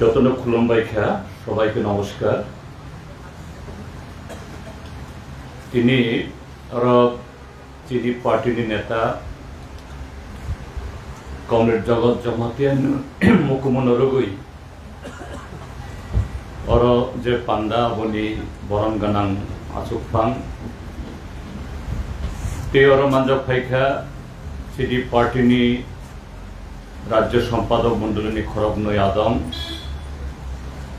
যতন খুলুমবাইখা সবাইকে নমস্কার। তিনি তিনি পার্টির নেতা কমরেড জগৎ জমাতিয়ান মুকুমন রগৈ অর যে পান্ডা বনি বরং গানাং আসুকফাং তে অর মানজক ফাইখা সিডি পার্টিनि রাজ্য সম্পাদক মন্ডলী খরব নয় আদম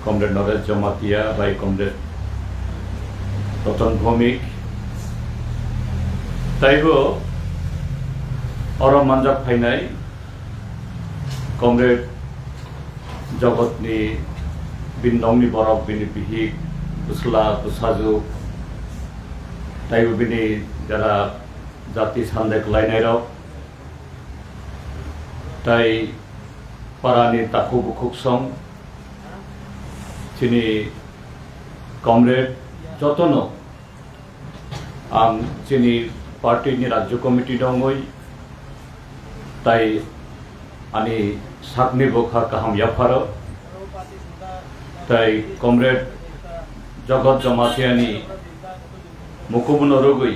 কমরেড নরেশ জমাতিয়া বাই কমরেড রতন ভৌমিক তাইব অর মানজাক ফাইনাই কমরেড জগতনি বিন্দংনি বরফ বিনি বিহিক বুসলা বুসাজু তাইব বিনি যারা জাতি সান্দেক লাইনাইরক তাই পারানি তাকু বুকুকসং তিনি কমরেড যতন আং তিনি পার্টিनि রাজ্য কমিটি দङै তাই আনি সাকনি বখা কাহাম ইয়াফার তাই কমরেড জগৎ জমাতিয়ানি মুকুমন রগৈ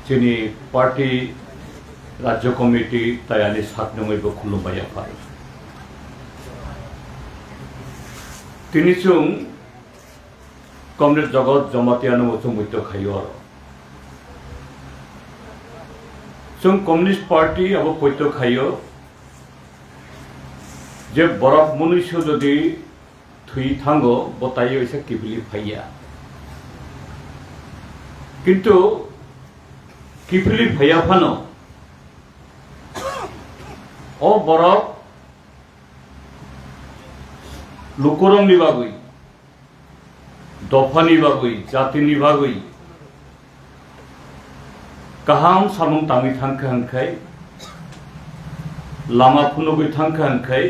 তিনি পার্টি রাজ্য কমিটি তাই আনি সাকনङैबो खुलुमबाय आफार তিনি চুং কমরেড জগৎ জমাতিয়ানো মতো মধ্য খাইও চুং কমিউনিস্ট পার্টি আবো পৈত্য খাইও যে বরফ মনুষ্য যদি থুই থাঙ্গো বতাই হইছে কিফিলি ফাইয়া কিন্তু কিফিলি ফাইয়া ফানো ও বরফ লুকরংনি বাগৈ দফানি बागै जातिनि बागै काहाम सामुं ताङै थांखो हांखाय लामा फुनगै थांखो हांखाय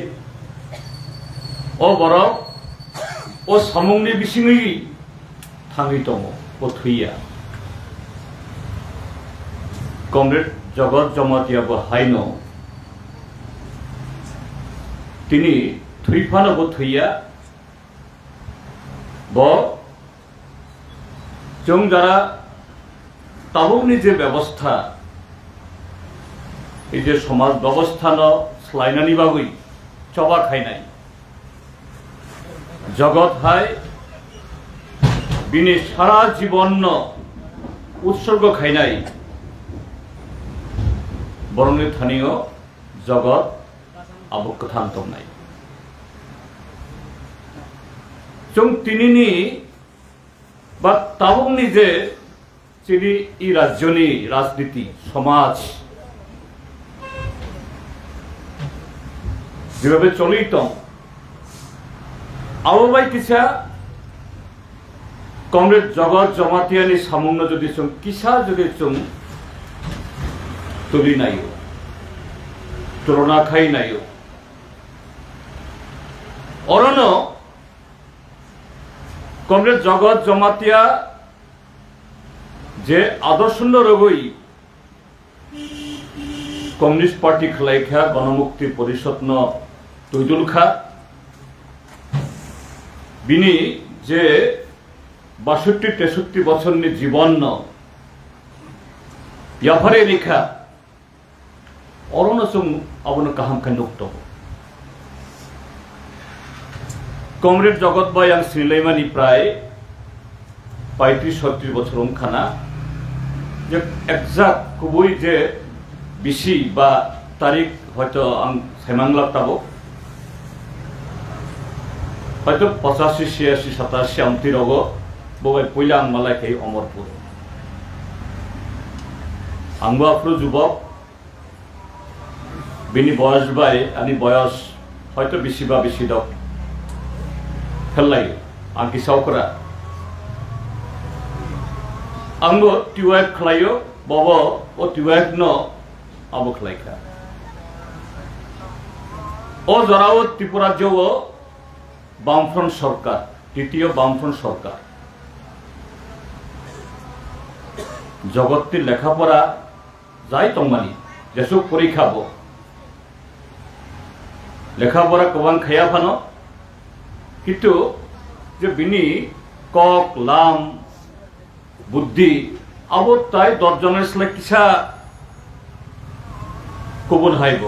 ओ बरफ ओ सामुंनि बिसिङै थाङै दङ ओ थैया कमरेड जगत जमातियाबो हायनो তিনি थैफानोबो थैया ब जों যারা তাবুকনি যে ব্যবস্থা এই যে সমাজ ব্যবস্থা ন স্লাইনানি বাগৈ চবা খাইনাই জগৎ হাই বিনি সারা জীবন উৎসর্গ খাইনাই বরং স্থানীয় জগৎ আবক কথান্তম নাই जों तिनिनि बा ताबुकनि जे चिनि इ राज्यनि राजनीति समाज जेभाबे चलित आवबाय किसा कमरेड जगत जमातियानि सामुंनो जदि जों किसा जदि जों तुलि नायो तुलना खाई नायो अरनो कमरेड जगत जमातिया जे आदर्शन्य रगै कम्युनिस्ट पार्टी खलाइखा गणमुक्ति परिषद न तैदुलखा बिनि जे 62-63 बछरनि जीवन न याफारे लेखा अरनसुं आबनो काहाम खानुक्त कमरेड जगत बाय आं सिनिलायमानि प्राय 35-36 बछर खाना जे एक्जाक्ट गुबै जे बिसि बा तारिख हयतो आं सायमांला ताबो हयतो 85-86-87 आमति रग बबाय पयला आं मालायखै अमरपुर आंबो आफ्रो जुबक बिनि बयस बाय आंनि बयस हयतो बिसिबा बिसि दक खेललायो आं किसावकरा आंबो टिवाइफ खलायो बबो ओ टिवाइफ न आबो खलायखा ओ जराओ त्रिपुरा जो बामफ्रंट सरकार द्वितीय बामफ्रंट सरकार जगतनि लेखापड़ा जाय तंमानि जेसु परीक्षा बो लेखापरा गोबां खाया फानो किन्तु जे बिनि कक लाम बुद्धि आबो ताई 10 जনের स्लाय किसा गुबुन हायब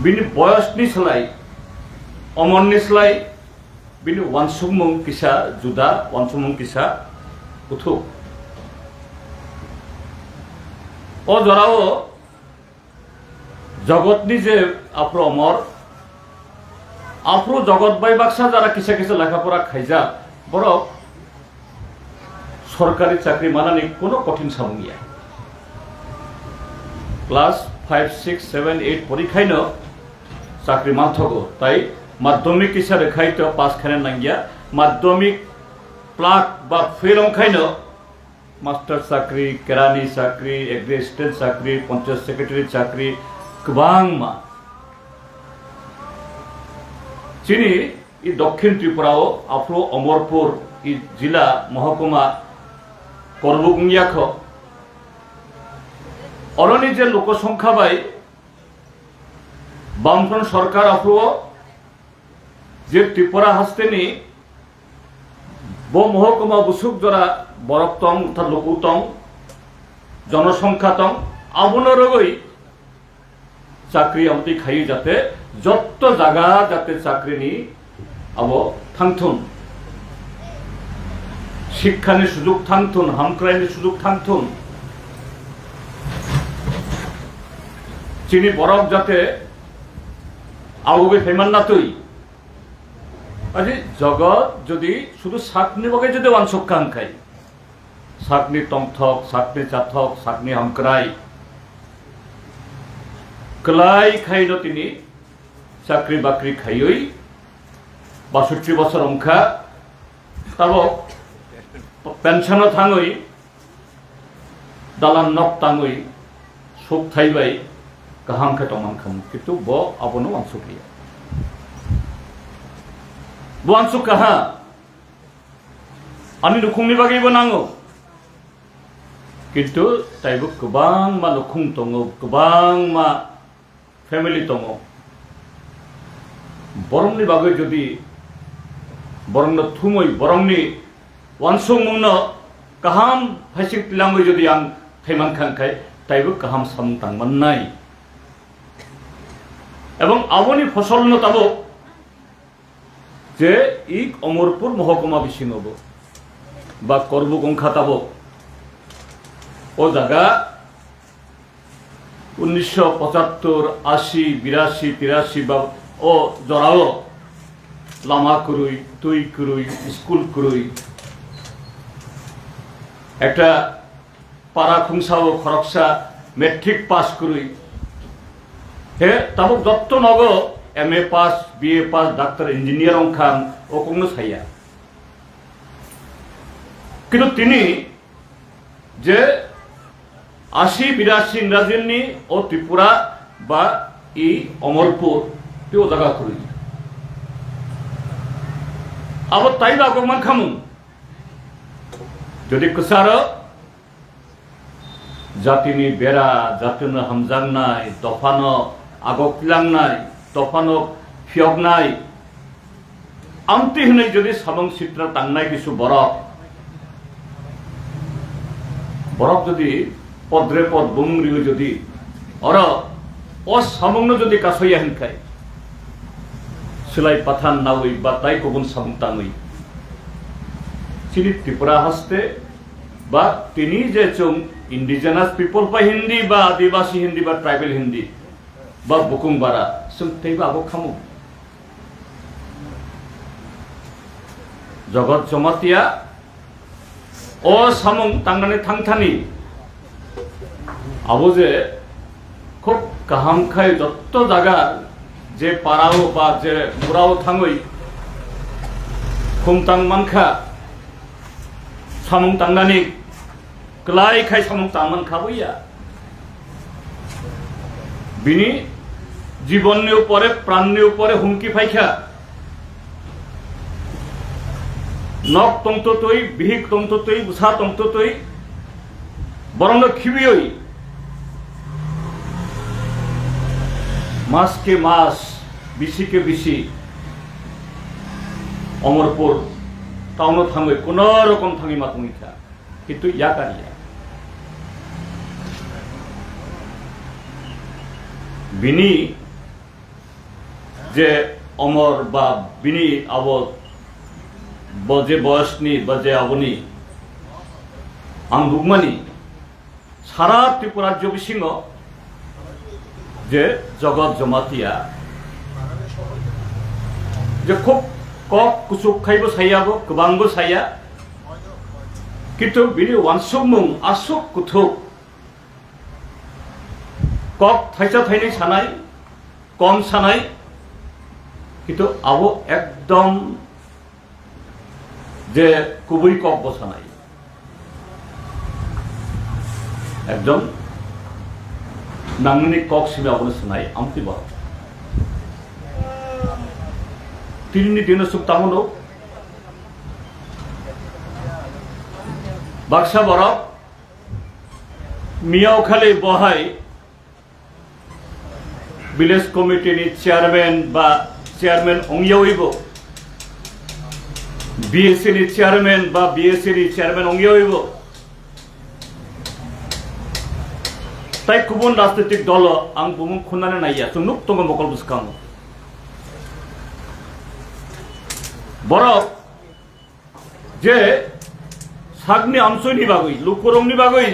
बिनि बयसनि स्लाय अमरनि स्लाय बिनि वानसुमुं किसा जुदा वानसुमुं किसा उथु ओ जराओ जगतनि जे आफ्रो अमर आफ्रो जगत बाई बाक्सा जारा किसा किसा लेखापड़ा खाइजा बरक सरकारी चाकरी मानानि कोनो कठिन सामुं गैया क्लास 5, 6, 7, 8 परीक्षायनो चाकरी मानथगो ताई माध्यमिक किसा रेखायतो पास खाने नांगिया माध्यमिक प्लाक बा फेल अंखायनो मास्टर चाकरी केरानी चाकरी एग्रिस्टेंट चाकरी पंचायत सेक्रेटारी चाकरी गोबां मा चिनी इ दक्षिण त्रिपुराओ आफ्रो अमरपुर इ जिला महकुमा करबुगुंगियाख अरनि जे लोकसंख्या बाय बामफ्रंट सरकार आफ्रो जे त्रिपुरा हस्तेनि ब महकुमा बुसुक जरा बरकतम अर्थात लकुतम जनसंख्यातम आबनरगै चाकरी आमति खाई जाते जत्त जागा जाते चाकरिनि आबो थांथुन शिक्षानि सुजुग थांथुन हामक्रायनि सुजुग थांथुन चिनि बरक जाते आवगे फेमान नातुई আজি जगत जदि शुधु साकनि बगे जदि वानसुक्का हांखाय साकनि तंथक साकनि चाथक साकनि हामक्राय क्लाय खायनो तिनि चाकरी बाकरी खायै 62 बছর अंखा ताबो पेंशनो थाङै दालान नक ताङै सुख थाइबाय गाहाम खेतमान खाम किन्तु ब आबनो वानसुकिया बुआनसु कहा आनि लुखुंनि बागैबो नांगौ किन्तु ताइबो गोबां मा लुखुं दङ गोबां मा फेमिलि दङ बरंनि बागै जुदि बरंनो थुमै बरंनि वानसु मुंनो गाहाम फाइसिं तिलाङै जुदि आं थैमान खांखाय ताइबो गाहाम सामतां मोननाय एवं आवनि फसलनो ताबो जे इक अमरपुर महकुमा बिसिङावबो बा करबुगंखा ताबो ओ जागा 1975, 80, 82, 83 बा ओ जराओ लामा कुरुई तुई कुरुई स्कुल कुरुई একটা পাড়া খুংসাও খরকসা মেট্রিক পাস কুरुई हे ताबो যত নগ एमए पास बीए पास डाक्टर इंजिनियर अंखाम ओकंनो साया किन्तु तिनी जे 80, 82 इंराजिनि ओ त्रिपुरा बा इ अमरपुर त्यो जागा करुई अब ताई आगमन खामु जदि कुसार जातिनि बेरा जातिनो हामजांनाय दफानो आगक्लांनाय दफानो फियगनाय आमति हनै जदि सामं चित्र तांनाय किसु बरफ जदि पद्रे पद बुंग्रियो जदि अर ओ सामंनो जदि कासया हनखाय सिलाय पाथान नावै बा ताई गुबुन सामं ताङै चिनि त्रिपुरा हस्ते बा तिनि जे चुं इंडिजिनास पीपल बा हिंदी बा आदिवासी हिंदी बा ट्राइबल हिंदी बा बुकुं बारा सोंथैबा आबो खामु जगत जमातिया ओ सामं तांनानै थांथानि आबो जे खूब गाहामखाय जत्त जागा जे पाराओ बा जे मुराओ थाङै खुमतां मानखा सामं तांनानै क्लायखाय सामं तांमानखाबैया बिनि जीवननि उपरे प्राणनि उपरे हुमकी फायखा नक तंतुतै बिहिक तंतुतै उसा तंतुतै बरंनो खिबियै মাসকে মাস বিসিকে বিসি অমরপুর টাউনত থাঙ্গৈ কোনো রকম থাঙ্গি মাতুমিখা কিন্তু ইয়াকারিয়া বিনি যে অমর বা বিনি আবদ বজে বয়সনি বজে আবনি আং দুগমানি সারা ত্রিপুরা রাজ্য বিসিङ যে জগৎ জমাতিয়া যে খুব কক কুচুক খাইব সাইয়াবো গোबांबो साया কিন্তু বিনি ওয়ানসুক মুং আসুক কুথুক কক থাইसा থাইनै সানাय কম সানাय কিন্তু আবো একদম যে কুবুই কক বসানাই একদম নাংনি কক সিমে আবো সানাय আমতি বার তিননি দিন সুক তামনো বাক্সা বরফ মিয়াও খালি বহাই ভিলেজ কমিটিनि চেয়ারম্যান বা চেয়ারম্যান অংয়াওইব বিএসসিनि চেয়ারম্যান বা বিএসসিनि চেয়ারম্যান অংয়াওইব তাই গুবুন রাজনৈতিক দল আं बुमुं खुननानै नाया सुनुक दङ मकल बुसखाङो बरफ जे सागनि आमसयनि बागै लुकुरंनि बागै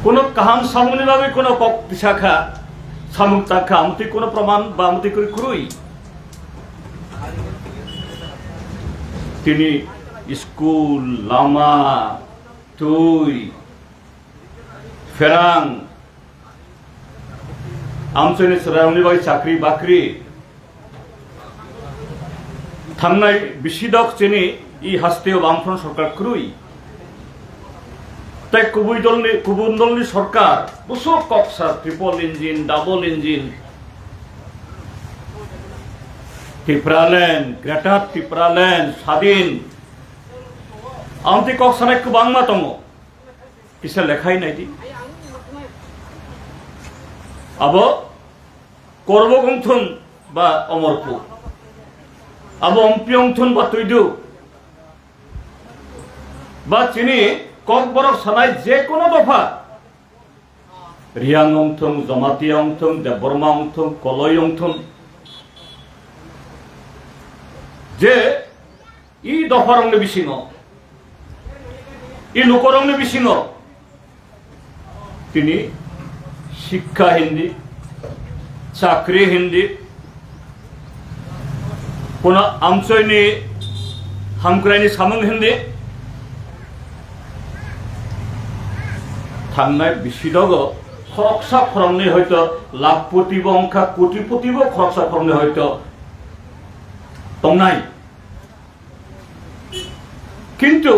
কোনো কাহাম সামুনি বাগৈ কোনো কক বিশাখা সামুক তাখা আমতি কোনো প্রমাণ বা আমতি করে খুরুই তিনি স্কুল লামা তুই ফেরাং আমসয়नि सराउनि बागै চাকরি বাকরি थांनाय बिसिदक जेनि इ हास्तेव बामफ्रन सरकार खुरुई তাই কুবুন দলনি সরকার বসো কক্সা triple engine double engine Tipraland greater Tipraland স্বাধীন আমতি কক্সানাय गोबांमा दङ किसा লেখাই नायदि আবো করবগংথন বা অমরপুর আবো অম্পিয়ংথন বা তৈদু বা চিনি কক বরফ সানায় যে কোনো দফা রিয়াং অংথং জমাতিয়া অংথং দেববর্মা অংথং কলই অংথং যে ই দফারংনি বিসিङ ই লোকরংনি বিসিङ তিনি শিক্ষা হিন্দি চাকরি হিন্দি কোন আমসয়নি হামক্রাইনি সামং হিন্দি थांनाय बिसिदग खरकसा खरंनि हयतो लाखपतिब अंखा कोटिपतिब खरकसा खरंनि हयतो तंनाय किन्तु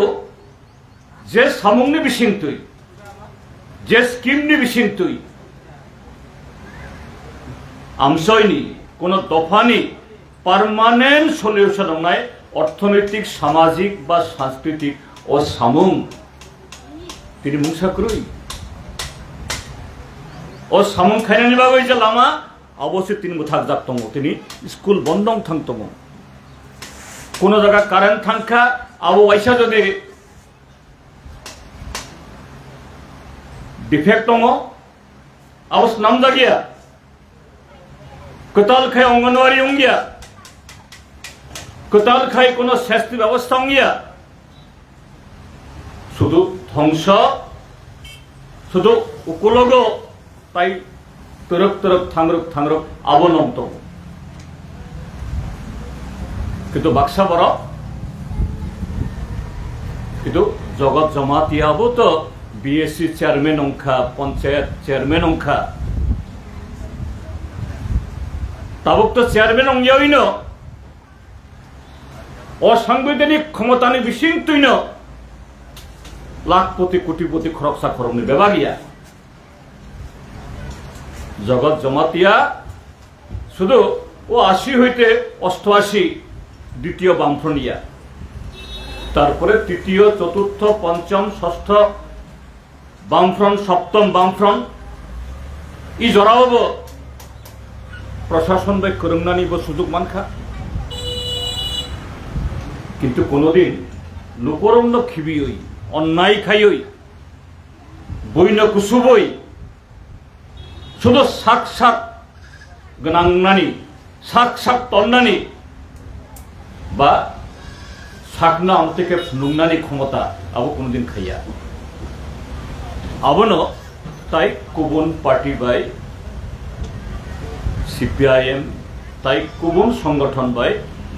जे सामुंनि बिसिंतुय जे स्किमनि बिसिंतुय আমসয়নি কোন দফানি পার্মানেন্ট সলিউশন নাই অর্থনৈতিক সামাজিক বা সাংস্কৃতিক ও সামুং তিনি মুংসা করুই ও সামুং খাইনাनि बागै যে লামা অবশ্যই তিনি মুথাক যাক দङ তিনি স্কুল বন্ধং থাং দङ কোন জায়গা কারেন্ট থাংখা আবো ওয়াইসা যদি ডিফেক্ট দङ আবস নাম জাগিয়া কোতাল খাই অঙ্গনওয়াড়ি অঙ্গিয়া কোতাল খাই কোন শাস্তি ব্যবস্থা অঙ্গিয়া শুধু ধ্বংস শুধু উকুলগ তাই তরক তরক থাংরক আবনন্ত কিন্তু বাক্সা বড় কিন্তু জগৎ জমাতিয়াবো তো বিএসসি চেয়ারম্যান অংখা পঞ্চায়েত চেয়ারম্যান অংখা তাবক তো চেয়ারম্যান অংয়াইন অসাংবিধানিক ক্ষমতানি বিসিং তুইন লাখপতি কোটিপতি খরকসা খরমনি বেবাগিয়া জগৎ জমাতিয়া শুধু ও ৮০ হইতে ৮৮ দ্বিতীয় বামফ্রন্টিয়া তারপরে তৃতীয় চতুর্থ পঞ্চম ষষ্ঠ বামফ্রন্ট সপ্তম বামফ্রন্ট ই জরাবো প্রশাসন বাই করংনানিবো সুযোগ মানখা কিন্তু কোনোদিন লোকরমন খিবিয়ই অন্যায় খাইয়ই বইন কুসুবই শুধু সাক সাক গনাংনানি সাক সাক তন্নানি বা সাকনা আমতেকে নুংনানি ক্ষমতা আবো কোনোদিন খাইয়া আবনো তাই কুবুন পার্টি বাই সিপিআইএম তাই কুবুন সংগঠন বাই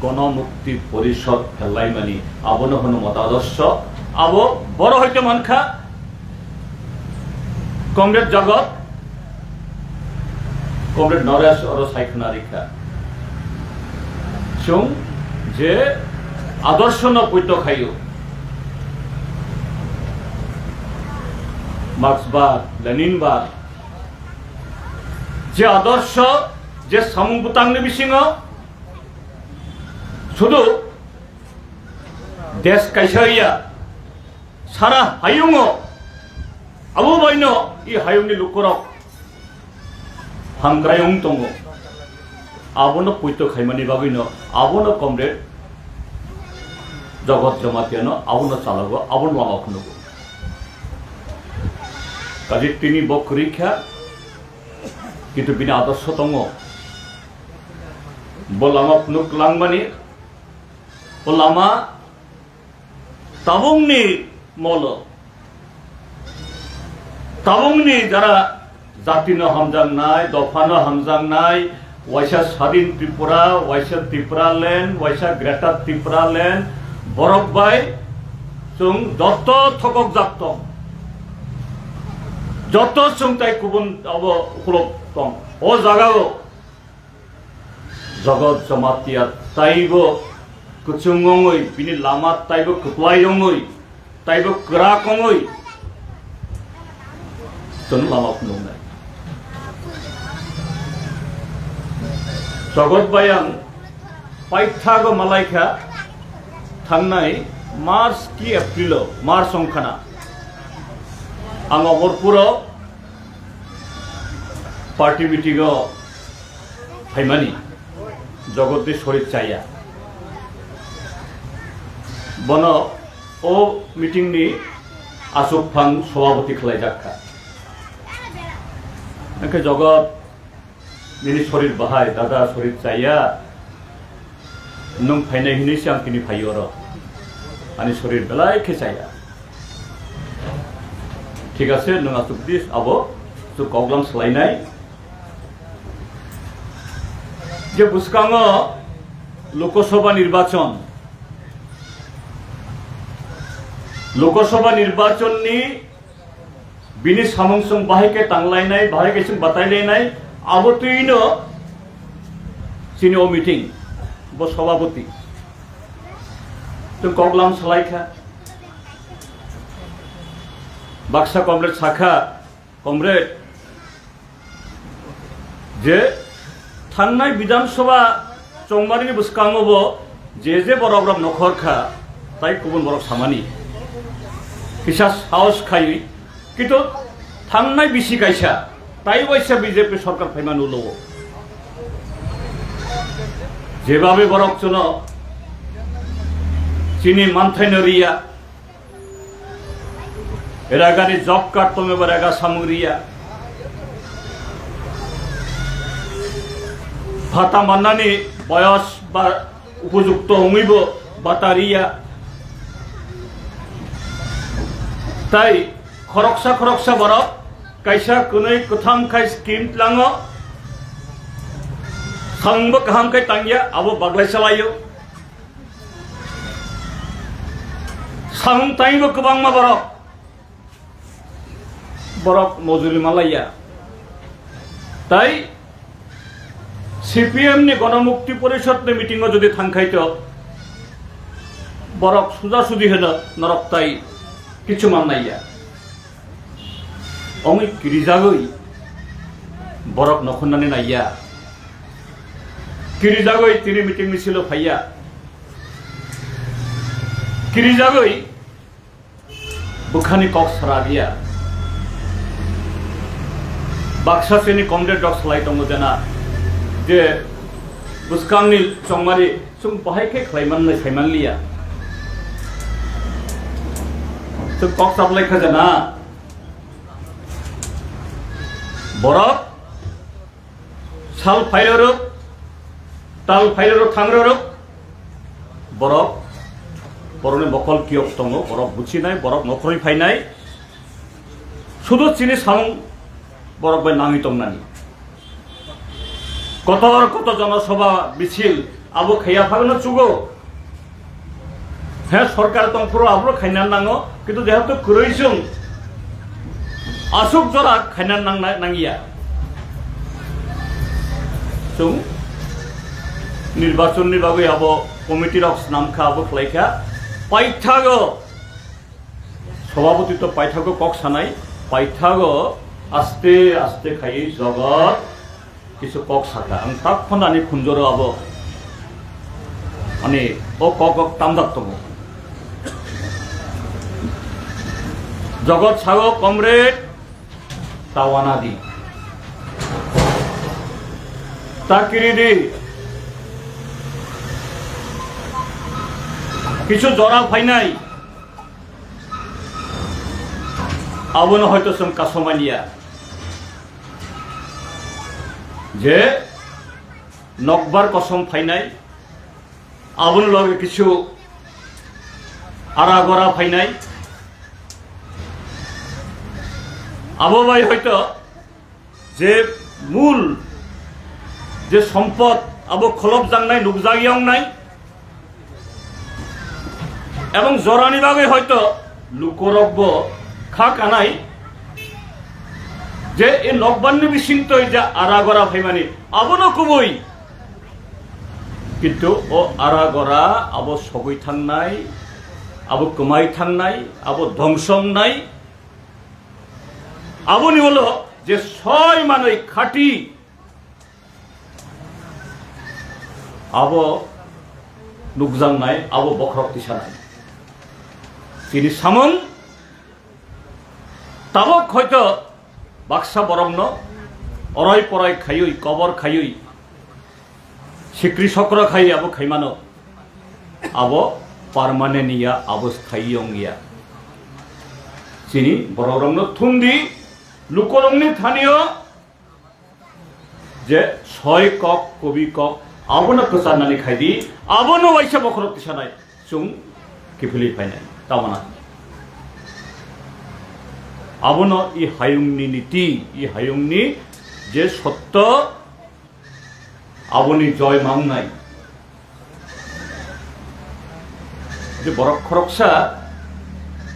গণমুক্তি পরিষদ ফেলাইমানি আবনো হন মতাদর্শ আবো বড় হইতে মানখা কংগ্রেস জগৎ কংগ্রেস নরেশ অর সাইখনা রেখা চুং যে আদর্শ ন পৈত খাইও মার্ক্সবাদ লেনিনবাদ যে আদর্শ যে সামুবুতাংনি বিসিং শুধু দেশ কাইসাইয়া সারা হাইং আবু বাইন ই হাইংনি লুকরক হামগ্রায়ং দङ আবনো পৈত খাইমানি বাগৈন আবনো কমরেড জগৎ জমাতিয়ানো আবনো চালাগো আবনো লামা খুনগো কাজে তিনি বকরিখা কিন্তু বিনা আদর্শ দङ বলামা খুনুক লাংমানি বলামা তাবংনি মল তাবংনি যারা জাতি হামজাং নাই দফা হামজাং নাই ওয়াইসা স্বাধীন ত্রিপুরা ওয়াইসা ত্রিপুরা ল্যান্ড ওয়াইসা গ্রেটার ত্রিপুরা ল্যান্ড বরফ বাই जों যত থকক জাত যত जों তাই কুবুন আব উপলব্ধ দं ও জায়গাও জগৎ জমাতিয়া তাইব কুচুঙই বিনি লামা তাইব কুপ্লাইঙই তাইব ক্রাকঙই जों लामा खुनुंनाय जगत बायां पाइथागो मालायखा थांनाय मार्च कि एप्रिल मार्च अंखाना आं अमरपुराव पार्टी मिटिंगाव फाइमानि जगतनि शरीर चाया बन ओ मिटिंगनि आसुकफां सभापति खालायजाखा एखे जगत निनि शरीर बाहाय दादा शरीर चाया नों फाइनाय हिनैसो आं किनि फाइयो र आनि शरीर बेलाय खेचाया ठीक आछे नों आसुकदि आबो तो कग्लाम सोलायनाय जे बुसकाङो लोकसभा निर्वाचननि बिनि सामंसं बाहायके तांलायनाय बाहायकेसिं बातायलायनाय आबोतैनो सिनियर मीटिंग ब सभापति तो कग्लाम सलायखा बाक्सा कमरेड शाखा कमरेड जे थांनाय विधानसभा चंबारिनि बुसकाङावबो जे बरफ नखरखा ताई गुबुन बरफ सामानि किसा साहस खायै किन्तु थांनाय बिसि गायसा ताई वैसा बीजेपी सरकार फाइमान उलो जेबाबे बरफ चुन चीनी मानथायनो रिया एरागानि जब कार्ड तमे बरागा सामुरिया भाता माननानि बयस बा उपयुक्त हङैबो बातारिया ताई खरकसा बरफ कैसा कुनै कुथाम खाय स्कीम लाङो सांबो काहाम खाय तांगिया आबो बागलाय सालायो सां ताइबो गोबांमा बरफ मजुरि मालाया ताई सीपीएम नि गणमुक्ति परिषद नि मीटिंग जदि थांखायतो बरफ सुजा सुदि होनो नरक ताई किछु माननाया अङै किरिजागै बरफ नखननानै नाया किरिजागै तिनि मीटिंग मिसिल फाइया किरिजागै बुखानि कक सराबिया बाक्सा सेनि कमरेड डग सलाय दङ जेना जे बुसकांनि चंमारि जों बहायखे खालायमाननाय सायमानलिया जों कक साबलायखा जेना बरफ साल फाइलरुप ताल फाइलरुप थांग्ररुप बरफ बरफनि बखल कियक दङ बरफ बुचिनाय बरफ नखरनि फायनाय सुदु चिनि सामं बरफ बाय नाङि दंनानि कत जनसभा मिছিল आबो खैया फागनो चुगो हे सरकार दंफोर आबो खायना नाङो किन्तु जेहेतु कुरैसुं आसुक जरा खायना नाङिया जों निर्वाचननि बागै आबो कमिटि रक्स नामखा आबो खलायखा पाइथागो सभापति तो पाइथागो कक सानाय पाइथागो आस्ते आस्ते खायै जगत किसु कक साका आं ताक खनानि खुनजरो आबो माने ओ कक तामदाक दङ जगत सागो कमरेड तावानादि ताकिरिदि किछु जरा फाइनाय आबोनो हयतो जों कासमानिया जे नकबार कसम फाइनाय आबोनो लगे किछु आरागरा फाइनाय आबो बाय हयतो जे मूल जे सम्पद आबो खलब जांनाय नुकजागियाव नाय एवं जरानि बागै हयतो लुकरब्ब खा कानाय जे ए नकबारनि बिसिंतय जे आरागरा फाइमानि आबोनो कुबुय किन्तु ओ आरागरा आबो सगै थांनाय आबो कमाय थांनाय आबो ध्वंसंनाय आबोनि हलो जे सय मानै खाटी आबो नुकजांनाय आबो बखरक्ति सानाय তিনি সামন তাবক হয়তো বাক্সা বরমন অরয় পরয় খাইই কবর খাইই সিক্রি চক্র খাই আবো খাইমানো আবো পারমানেন্ট ইয়া আবো স্থায়ী অঙ্গিয়া চিনি বররমন থুন্দি লুকরংনি স্থানীয় যে ছয় কক কবি কক আবনো প্রচারনানি খাইদি আবনো ওয়াইসা বখরক্তি সানায় চুং किफिलि फाइनाय तामाना आबोनो इ हायुंनि नीति इ हायुंनि जे सत्य आबोनि जय मांगनाय जे बरफ खरकसा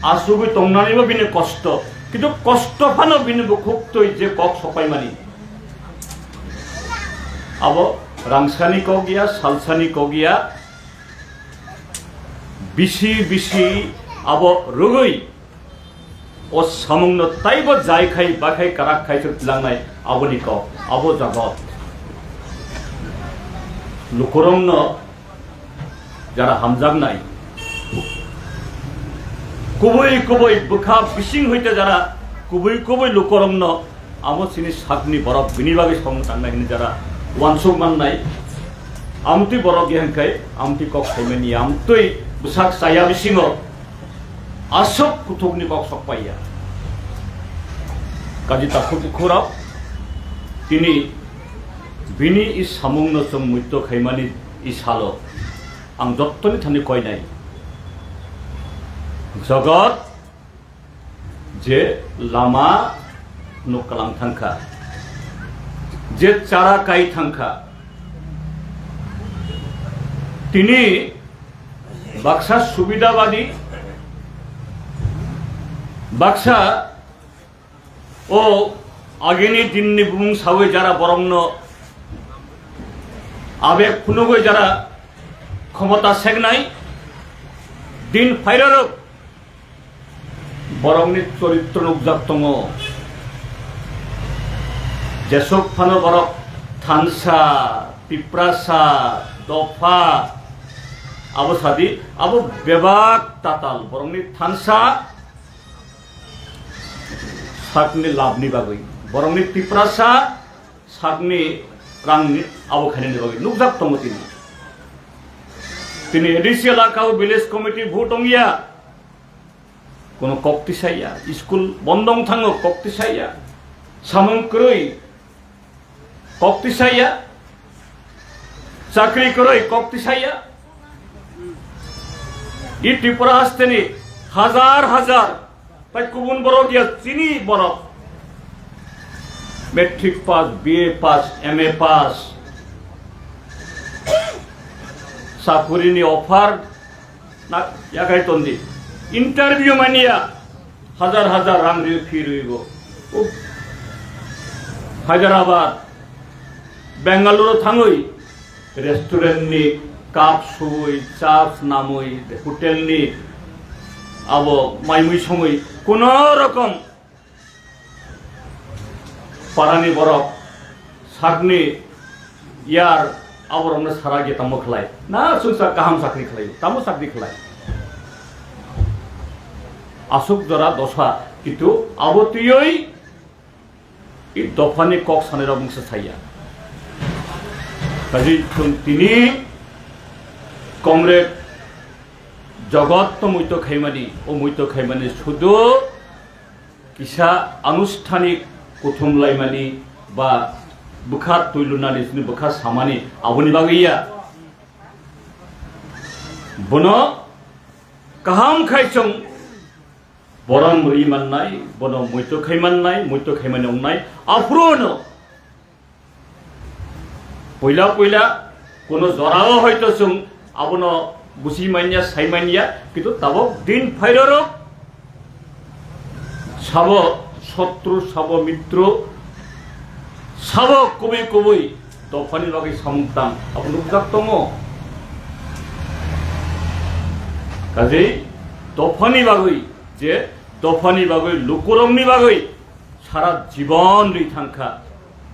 आसुबि तंनानैबो बिनो कष्ट किन्तु कष्ट फानो बिनो बुखुक्तय जे कक सफायमानि आबो रांसानि कगिया सालसानि कगिया बिसि बिसि आबो रुगै ओ सामंनो ताइबो जायखाय बाखाय काराक खायसो लांनाय आबोनि क आबो जगत लुकरंनो जारा हामजांनाय कुबै कुबै बुखा बिसिं हইতে जारा कुबै कुबै लुकरंनो आमो सिनि सागनि बरफ बिनि बागै सं थांनायनि जारा वानसुक माननाय आमति बरफ गेहंखाय आमति क खायमेनि आमतै बुसाक साया बिसिङो आसक कुथुकनि कक सकपाइया काजि ताखु बुखुराव तिनि बिनि इ सामुंनो जों मृत्य खायमानि इ सालो आं जत्तनि थानि कयनाय जगत जे लामा नुकालां थांखा जे चारा काई थांखा तिनि बाक्सा सुबिदाबादी बाक्सा ओ आगेनि दिननि बुं सावै जारा बरमनो आबेग खुनुगै जारा क्षमता सेगनाय दिन फाइरारक बरमनि चरित्र नुकजाक दङ जेसक फानो बरफ थानसा पिप्रासा दफा आबो सादी आबो बेबाक ताताल बरंनि थानसा साकनि लाभनि बागै বরংনি ত্রিপ্রাসা সাগনি রাংনি আবখানি নিবাগি নুকজাক তম তিনি এডিসি এলাকাও ভিলেজ কমিটি ভোট অঙ্গিয়া কোন কক্তিসাইয়া স্কুল বন্ধং থাঙ্গো কক্তিসাইয়া সামংক্রই কক্তিসাইয়া চাকরি করই কক্তিসাইয়া ই ত্রিপুরা আসতেনি হাজার হাজার তাই কুবুন বড় গিয়া চিনি বড় matric pass BA pass MA pass চাকরিনি অফার না ইয়াকাই তন্দি ইন্টারভিউ মানিয়া হাজার হাজার রাং ফি রইব হায়দ্রাবাদ বেঙ্গালুরু থাঙ্গই রেস্টুরেন্টনি কাপ সুই চাপ নামই হোটেলনি আবো মাইমুই সময় কোন রকম পারানি বরফ সাগনি ইয়ার আবার আমরা সারা গিয়ে তামো খেলাই না শুনছা কাহাম চাকরি খেলাই তামো চাকরি খেলাই আসুক জরা দশা কিন্তু আবতীয়ই এই দফানি কক সানের বংশ ছাইয়া কাজে তিনি কমরেড জগৎ মৈত খাইমানি ও মৈত খাইমানি শুধু কিসা আনুষ্ঠানিক কুথুম লাইমানি বা বুখার তৈলুনানি বুখার সামানি আবনি বাগैया বন কাহাম খাইচং বরং রিমাননাই বন মৈত খাইমানি অংনাই আফ্রোন পয়লা পয়লা কোন জরাও হয়তো চুং আবন বুঝিমানিয়া সাইমানিয়া কিন্তু তাব দিন ফাইরর সাব শত্রু সাব মিত্র সাব কবি কবই দফানি বাকি সামতাম আপনি উদাক্তম কাজেই দফানি বাগৈ যে দফানি বাগৈ লুকুরংনি বাগৈ সারা জীবন রইথাঙ্খা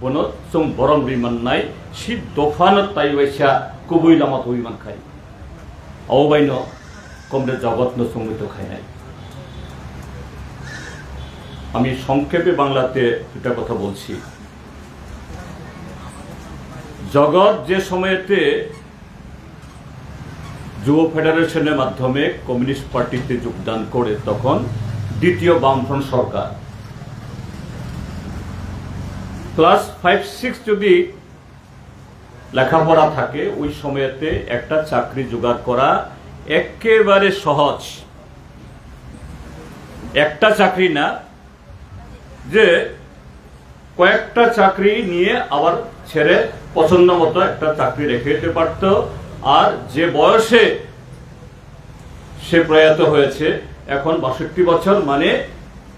বন जों বরং রিমাননাই সি দফান তাইবাইসা কবই লামাত হইমান খাই অবাইন কমরে জগৎ সঙ্গীত খাইনাই আমি সংক্ষেপে বাংলাতে এটা কথা বলছি জগৎ যে সময়তে যুব ফেডারেশনের মাধ্যমে কমিউনিস্ট পার্টিতে যোগদান করে তখন দ্বিতীয় বামফ্রন্ট সরকার ক্লাস 5-6 যদি লেখাপড়া থাকে ওই সময়তে একটা চাকরি জোগাড় করা একেবারে সহজ একটা চাকরি না যে কয়েকটা চাকরি নিয়ে আবার ছেড়ে পছন্দ মতো একটা চাকরি রেখে দিতে পারত আর যে বয়সে সে প্রয়াত হয়েছে এখন 62 বছর মানে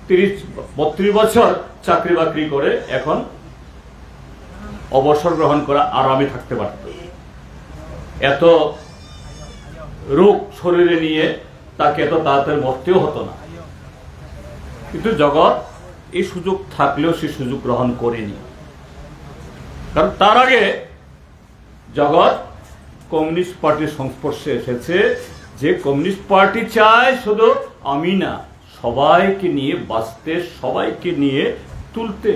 32 বছর চাকরি বাকরি করে এখন অবসর গ্রহণ করা আরামে থাকতে পারত এত রোগ শরীরে নিয়ে তাকে এত তাড়াতাড়ি মরতেও হতো না কিন্তু জগৎ এই সুযোগ থাকলেও সে সুযোগ গ্রহণ করেনি কারণ তার আগে জগৎ কমিউনিস্ট পার্টির সংস্পর্শে এসেছে যে কমিউনিস্ট পার্টি চায় শুধু আমি না সবাইকে নিয়ে বাঁচতে সবাইকে নিয়ে তুলতে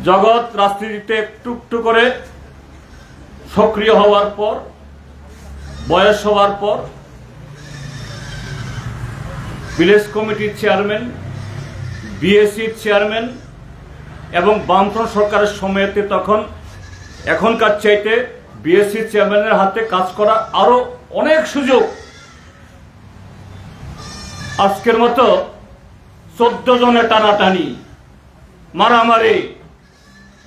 জগৎ রাজনীতিতে একটু একটু করে সক্রিয় হওয়ার পর বয়স হওয়ার পর ভিলেজ কমিটির চেয়ারম্যান বিএসসির চেয়ারম্যান এবং বামফ্রন্ট সরকারের সময়তে তখন এখনকার চাইতে বিএসসির চেয়ারম্যানের হাতে কাজ করা আরো অনেক সুযোগ আজকের মতো 14 জনের টানাটানি মারামারি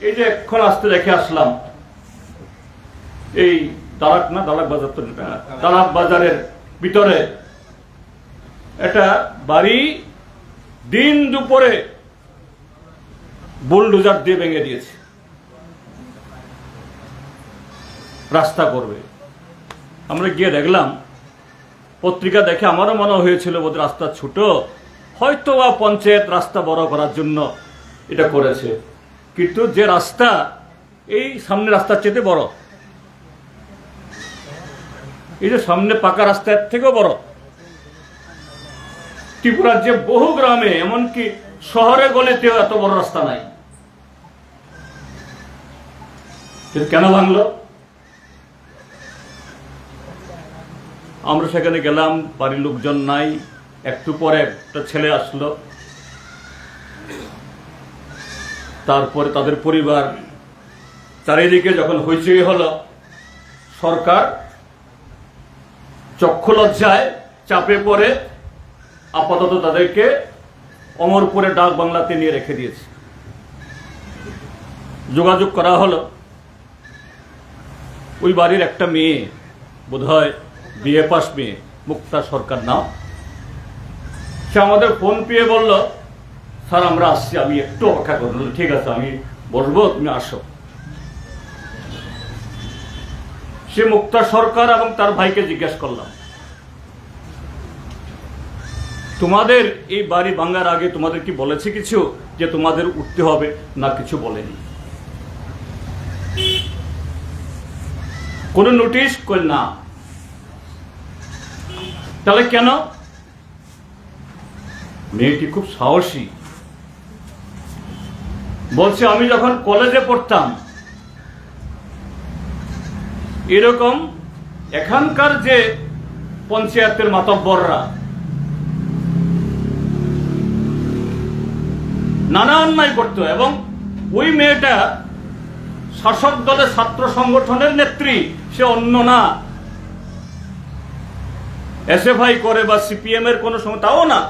এই যে এখন আসতে দেখে আসলাম এই দালাক বাজার তো দালাক বাজারের ভিতরে এটা বাড়ি দিন দুপুরে বুলডোজার দিয়ে ভেঙে দিয়েছে রাস্তা করবে আমরা গিয়ে দেখলাম পত্রিকা দেখে আমারও মনে হয়েছিল বোধ রাস্তা ছোট হয়তো বা পঞ্চায়েত রাস্তা বড় করার জন্য এটা করেছে কিন্তু যে রাস্তা এই সামনে রাস্তার চেয়ে বড় এই যে সামনে পাকা রাস্তার থেকেও বড় ত্রিপুরার যে বহু গ্রামে, এমনকি শহরে গলিতেও এত বড় রাস্তা নাই। কেন ভাঙলো? আমরা সেখানে গেলাম, বাড়ির লোকজন নাই। একটু পরে একটা ছেলে আসলো, তারপরে তাদের পরিবার, চারিদিকে যখন হইচই হলো, সরকার চক্ষু লজ্জায় চাপে পড়ে আপাতত তাদেরকে অমরপুরে ডাক বাংলাতে নিয়ে রেখে দিয়েছে। যোগাযোগ করা হলো, ওই বাড়ির একটা মেয়ে, বোধহয় বিএ পাস মেয়ে, মুক্তা সরকার নাম, সে আমাদের ফোন পেয়ে বলল, স্যার আমরা আসছি, আমি একটু অপেক্ষা করব। ঠিক আছে, আমি বসবো, তুমি আসো। সে মুক্তা সরকার এবং তার ভাইকে জিজ্ঞেস করলাম, তোমাদের এই বাড়ি ভাঙার আগে তোমাদের কি বলেছে কিছু যে তোমাদের উঠতে হবে? না, কিছু বলেনি। কোন নোটিশ? না। তাহলে কেন? মেয়েটি খুব সাহসী, বলছে আমি যখন কলেজে পড়তাম, এরকম এখানকার যে পঞ্চায়েতের মাতব্বররা নানা অন্যায় করত, এবং ওই মেয়েটা শাসক দলের ছাত্র সংগঠনের নেত্রী, সে অন্য না, এসএফআই করে বা সিপিএম এর কোন সময়, তাও না।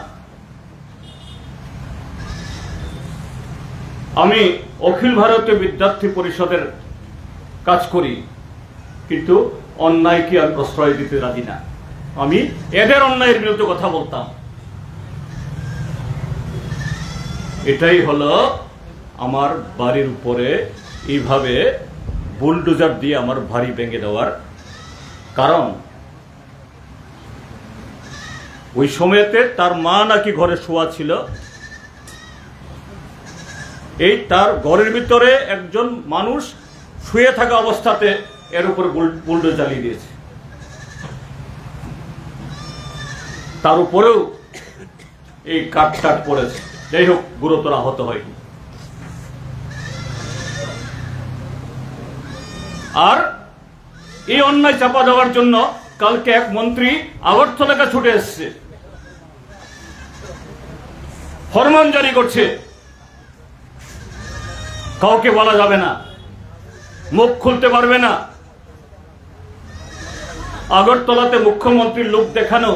আমি অখিল ভারতীয় বিদ্যার্থী পরিষদের কাজ করি, কিন্তু অন্যায়কে আমি প্রশ্রয় দিতে রাজি না। আমি এদের অন্যায়ের বিরুদ্ধে কথা বলতাম। এটাই হলো আমার বাড়ির উপরে এইভাবে বুলডোজার দিয়ে আমার বাড়ি ভেঙে দেওয়ার কারণ। ওই সময়তে তার মা নাকি ঘরে শোয়া ছিল, এই তার ঘরের ভিতরে একজন মানুষ শুয়ে থাকা অবস্থাতে এর উপরে বুলডোজার চালিয়ে দিয়েছে। তার উপরেও এই কাঠ পড়েছে, যাই হোক গুরুতর আহত হয়নি। আর এই অন্যায় চাপা দেওয়ার জন্য কালকে এক মন্ত্রী আগরতলাকে ছুটে এসছে, ফরমান জারি করছে, কাউকে বলা যাবে না, মুখ খুলতে পারবে না। আগরতলাতে মুখ্যমন্ত্রীর লোক দেখানো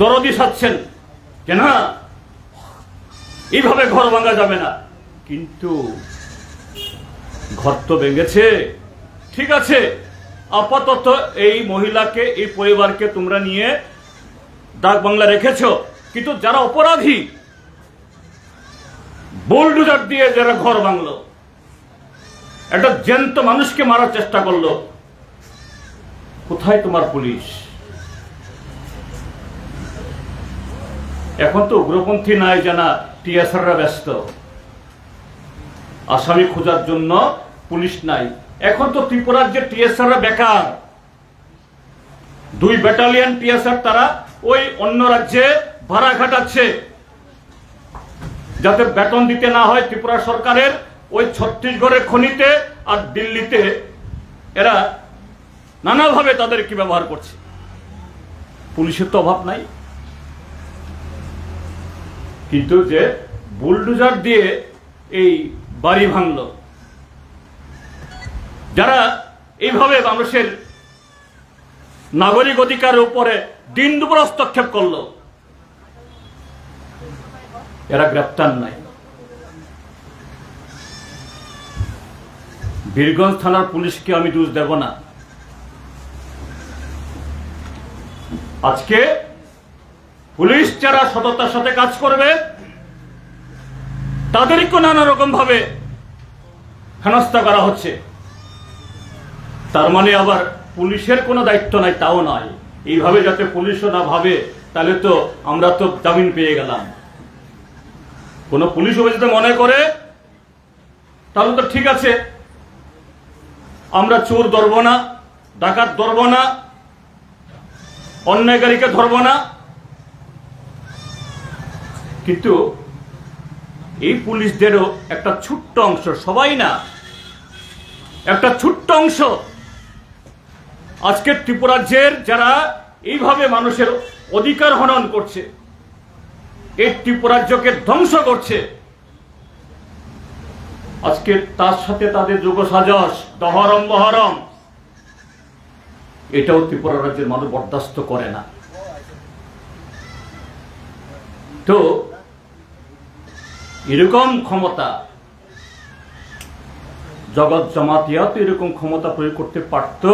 দরদি সাচ্ছেন যে না, এইভাবে ঘর ভাঙা যাবে না। কিন্তু ঘর তো ভেঙেছে, ঠিক আছে, আপাতত এই মহিলাকে, এই পরিবারকে তোমরা নিয়ে ডাক বাংলা রেখেছ, কিন্তু যারা অপরাধী, বুলডোজার দিয়ে যারা ঘর ভাঙলো, একটা জ্যান্ত মানুষকে মারার চেষ্টা করলো, কোথায় তোমার পুলিশ? এখন তো উগ্রপন্থী নাই জানা, টিএসআররা ব্যস্ত, আসামি খোঁজার জন্য পুলিশ নাই। এখন তো ত্রিপুরার যে টিএসআররা বেকার, 2 ব্যাটালিয়ন টিএসআর তারা ওই অন্য রাজ্যে ভাড়া খাটাচ্ছে, যাতে বেতন দিতে না হয় ত্রিপুরা সরকারের। ওই ছত্তিশগড়ের খনিতে আর দিল্লিতে এরা নানাভাবে তাদেরকে ব্যবহার করছে। পুলিশের তো অভাব নাই, কিন্তু যে বুলডোজার দিয়ে এই বাড়ি ভাঙল, যারা এইভাবে মানুষের নাগরিক অধিকারের উপরে দিন দুপুর হস্তক্ষেপ করলো, এরা গ্রেপ্তার নাই। বীরগঞ্জ থানার পুলিশকে আমি দোষ দেব না। আজকে পুলিশ যারা সততার সাথে কাজ করবে, তাদেরকে নানা রকম ভাবে হেনস্থা করা হচ্ছে। তার মানে আবার পুলিশের কোনো দায়িত্ব নাই, তাও নয়। এইভাবে যাতে পুলিশও না ভাবে, তাহলে তো আমরা তো জামিন পেয়ে গেলাম। কোন পুলিশ যদি মনে করে, তাহলে তো ঠিক আছে, আমরা চোর ধরব না, ডাকাত ধরব না, অন্যায়কারীকে ধরব না, কিন্তু এই পুলিশদেরও একটা ছোট্ট অংশ, সবাই না, একটা ছোট্ট অংশ আজকের ত্রিপুরাজ্যের যারা এইভাবে মানুষের অধিকার হনন করছে, এই ত্রিপুরাজ্যকে ধ্বংস করছে, আজকে তার সাথে তাদের যোগ সাজস, দহরম বহরম, এটাও ত্রিপুরা রাজ্যের মানুষ বরদাস্ত করে না। তো এরকম ক্ষমতা জগৎ জমাতিয়া তো এরকম ক্ষমতা প্রয়োগ করতে পারত।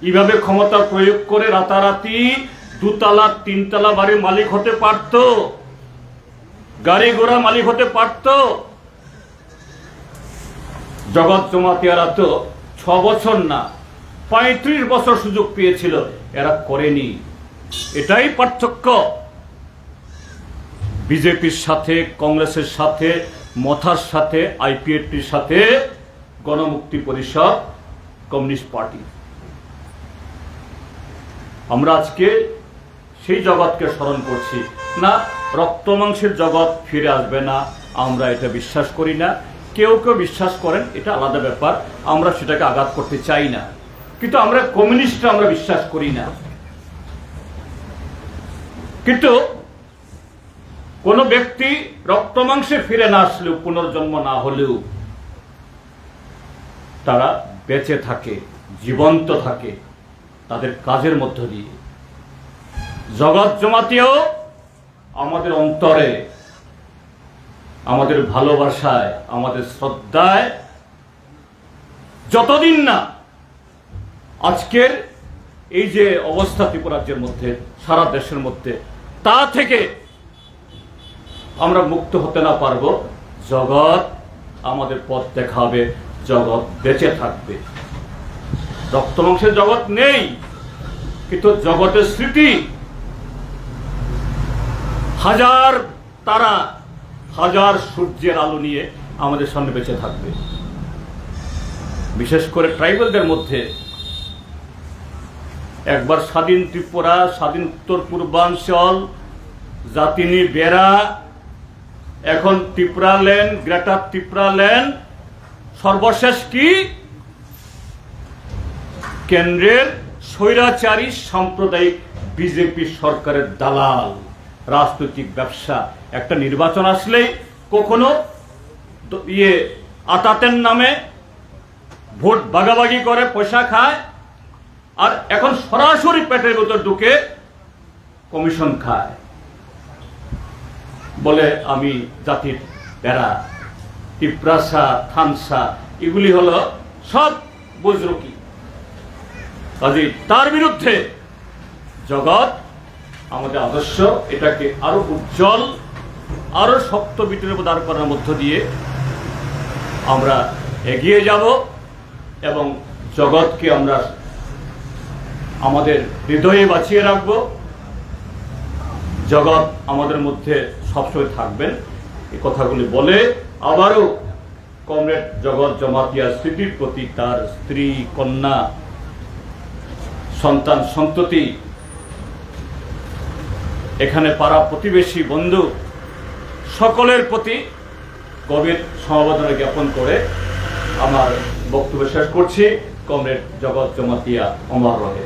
এইভাবে ক্ষমতা প্রয়োগ করে রাতারাতি 2 তলা 3 তলা বাড়ির মালিক হতে পারত, গাড়ি ঘোড়া মালিক হতে পারত। জগৎ জমাতিয়ারা তো 6 বছর না 35 বছর সুযোগ পেয়েছিল, এরা করেনি। এটাই পার্থক্য বিজেপির সাথে, কংগ্রেসের সাথে, মথার সাথে, আইপিএফটির সাথে, গণমুক্তি পরিষদ, কমিউনিস্ট পার্টি। আমরা আজকে সেই জগৎকে স্মরণ করছি না। রক্ত মাংসের জগৎ ফিরে আসবে না, আমরা এটা বিশ্বাস করি না। কেউ কেউ বিশ্বাস করেন, এটা আলাদা ব্যাপার, আমরা সেটাকে আঘাত করতে চাই না। কিন্তু আমরা কমিউনিস্টরা আমরা বিশ্বাস করি না। কিন্তু কোন ব্যক্তি রক্ত মাংসে ফিরে না আসলেও, পুনর্জন্ম না হলেও তারা বেঁচে থাকে, জীবন্ত থাকে তাদের কাজের মধ্য দিয়ে। জগৎ জমাতিয়াও আমাদের অন্তরে, আমাদের ভালোবাসায়, আমাদের শ্রদ্ধায়, যতদিন না আজকের এই যে অবস্থা ত্রিপুরাজ্যের মধ্যে, সারা দেশের মধ্যে, তা থেকে আমরা মুক্ত হতে না পারবো, জগৎ আমাদের পথ দেখাবে, জগৎ বেঁচে থাকবে। রক্ত মাংসের জগৎ নেই, কিন্তু জগতের স্মৃতি, হাজার তারা, হাজার সূর্যের আলো নিয়ে আমাদের সামনে বেঁচে থাকবে। বিশেষ করে ট্রাইবালদের মধ্যে একবার স্বাধীন ত্রিপুরা, স্বাধীন উত্তর পূর্বাঞ্চল, জাতিনি বেড়া, এখন ত্রিপুরাল্যান্ড, গ্রেটার ত্রিপুরাল্যান্ড, সর্বশেষ কি কেন্দ্রের স্বৈরাচারী সাম্প্রদায়িক বিজেপি সরকারের দালাল, রাজনৈতিক ব্যবসা। একটা নির্বাচন আসলেই কখনো আতাতের নামে ভোট ভাগাভাগি করে পয়সা খায়, আর এখন সরাসরি পেটের ভিতর ঢুকে কমিশন খায়, বলে আমি জাতির বেড়া, টিপ্রাসা, থানসা, এগুলি হলো সব বুজরুকি। কাজে তার বিরুদ্ধে জগৎ আমাদের আদর্শ, এটাকে আরো উজ্জ্বল, আরো শক্ত বিটের উপর দাঁড় করার মধ্য দিয়ে আমরা এগিয়ে যাব এবং জগৎকে আমরা আমাদের হৃদয়ে বাঁচিয়ে রাখব। জগৎ আমাদের মধ্যে সবসময় থাকবেন, এই কথাগুলি বলে আবারও কমরেড জগৎ জমাতিয়ার স্মৃতির প্রতি, তার স্ত্রী, কন্যা, সন্তান সন্ততি, এখানে পাড়া প্রতিবেশী, বন্ধু সকলের প্রতি গভীর সমবেদনা জ্ঞাপন করে আমার বক্তব্য শেষ করছি। কমরেড জগৎ জমাতিয়া অমর রহে।